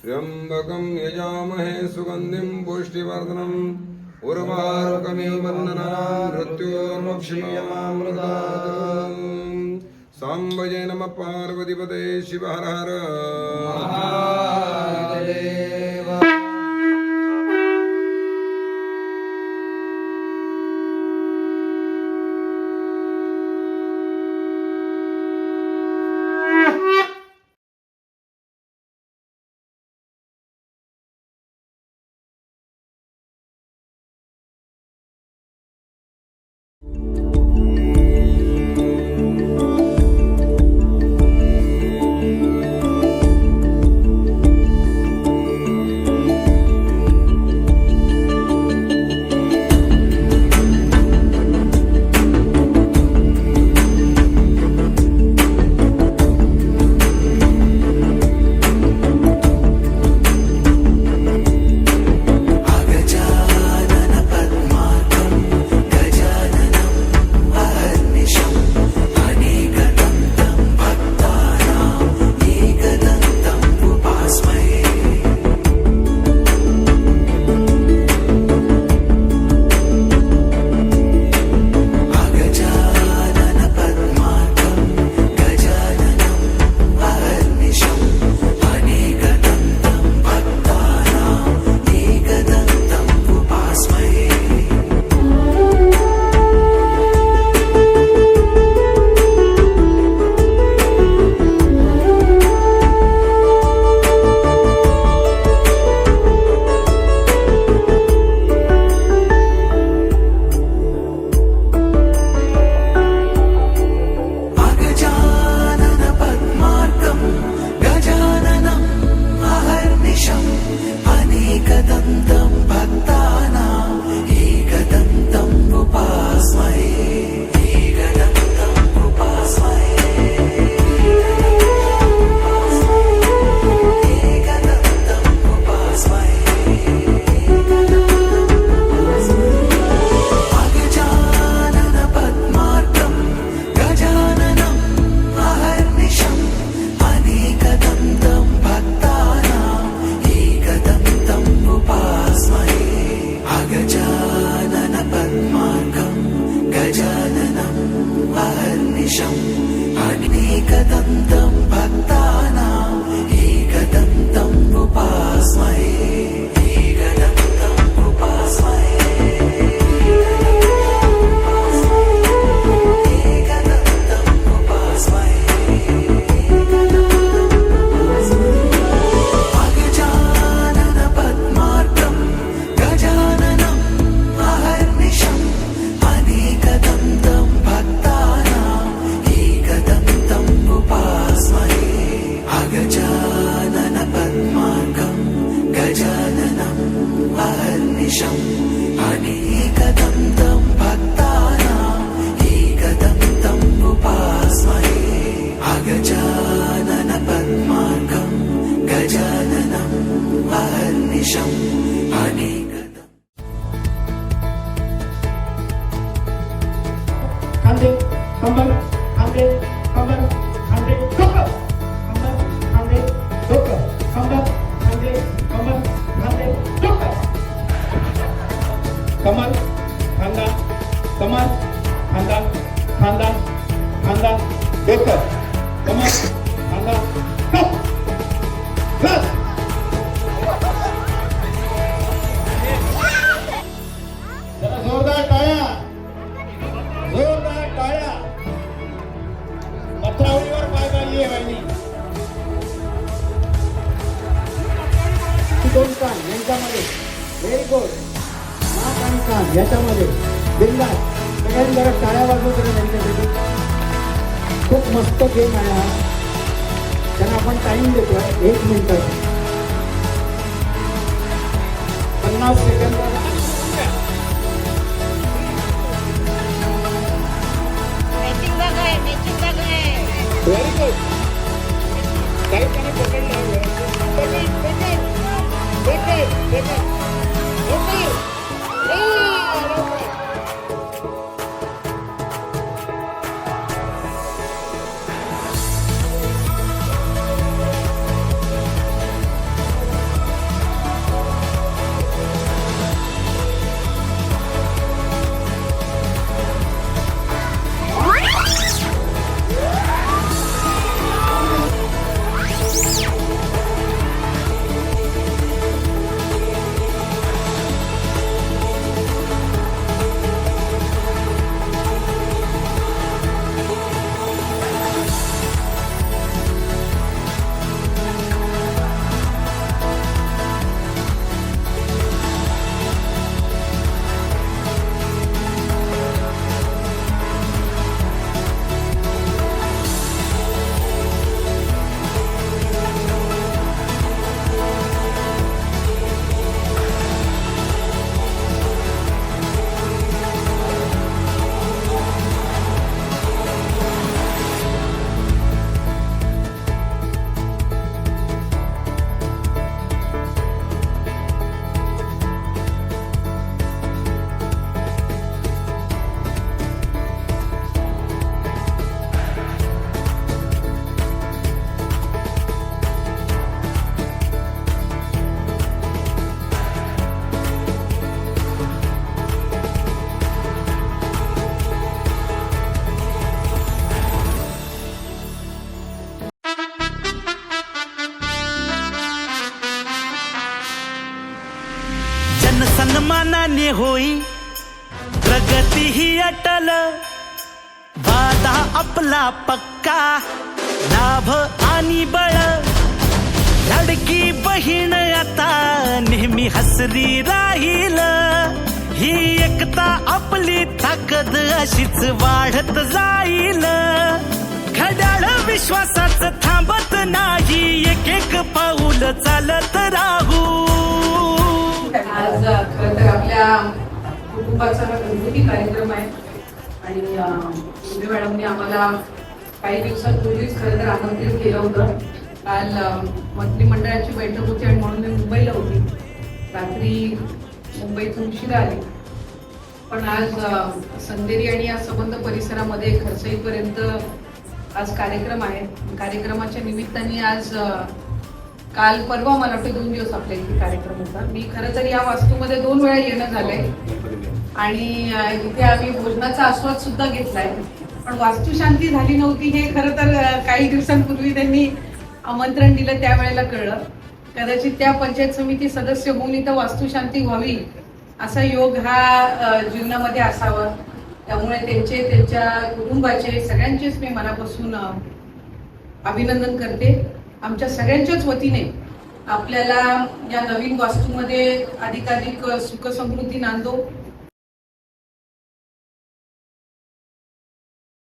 त्र्यंबकं यजामहे सुगंधिं पुष्टिवर्धनम् उर्वारुकमिव बन्धनान् मृत्योर्मुक्षीयमामृतात्। सांबजे नमः पार्वतीपते शिव हर हर महादेव। कमल खानदान, कमल खानदान, खानदान खानदान बेकर कमल खानदान कप बस। जरा जोरदार टाळ्या, जोरदार टाळ्या। पत्रावळीवर पाय पाहिजे वाहिनी दोन कान यांच्यामध्ये व्हेरी गुड। नाक आणि कान याच्यामध्ये बिंदास सगळ्यांनी जरा टाळ्या वाजवत त्यांच्यासाठी। खूप मस्त गेम आहे हा, त्यांना आपण टाइम देतोय 1 मिनिट 50 सेकंद। Very good. काही त्याने पकडलं ज्ञानाने होई प्रगती ही अटल, वादा आपला पक्का, लाभ आणि बळ, लाडकी बहीण आता नेहमी हसरी राहील, ही एकता आपली ताकद अशीच वाढत जाईल, घड्याळ विश्वासाच थांबत नाही, एक एक पाऊल चालत राहू. आज खरं तर आपल्या कुटुंबाचा हा गणपती कार्यक्रम आहे आणि मुंडे मॅडमने आम्हाला काही दिवसांपूर्वीच खरं तर आमंत्रित केलं होतं. काल मंत्रिमंडळाची बैठक होती आणि म्हणून मी मुंबईला होती. रात्री मुंबईतून उशिरा आली, पण आज संदेरी आणि या संबंध परिसरामध्ये खरसईपर्यंत आज कार्यक्रम आहे. कार्यक्रमाच्या निमित्ताने आज काल परवा मला वाटतं 2 दिवस आपल्या इथे कार्यक्रम होता. मी खरं तर या वास्तूमध्ये 2 वेळा येणं झालंय आणि इथे आम्ही भोजनाचा आस्वाद सुद्धा घेतलाय, पण वास्तुशांती झाली नव्हती हे खरं तर काही दिवसांपूर्वी त्यांनी आमंत्रण दिलं त्यावेळेला कळलं. कदाचित त्या पंचायत समिती सदस्य होऊन इथं वास्तुशांती व्हावी असा योग हा जीवनामध्ये असावा. त्यामुळे त्यांच्या कुटुंबाचे सगळ्यांचेच मी मनापासून अभिनंदन करते. आमच्या सगळ्यांच्याच वतीने आपल्याला या नवीन वास्तूमध्ये अधिकाधिक सुख समृद्धी नांदो,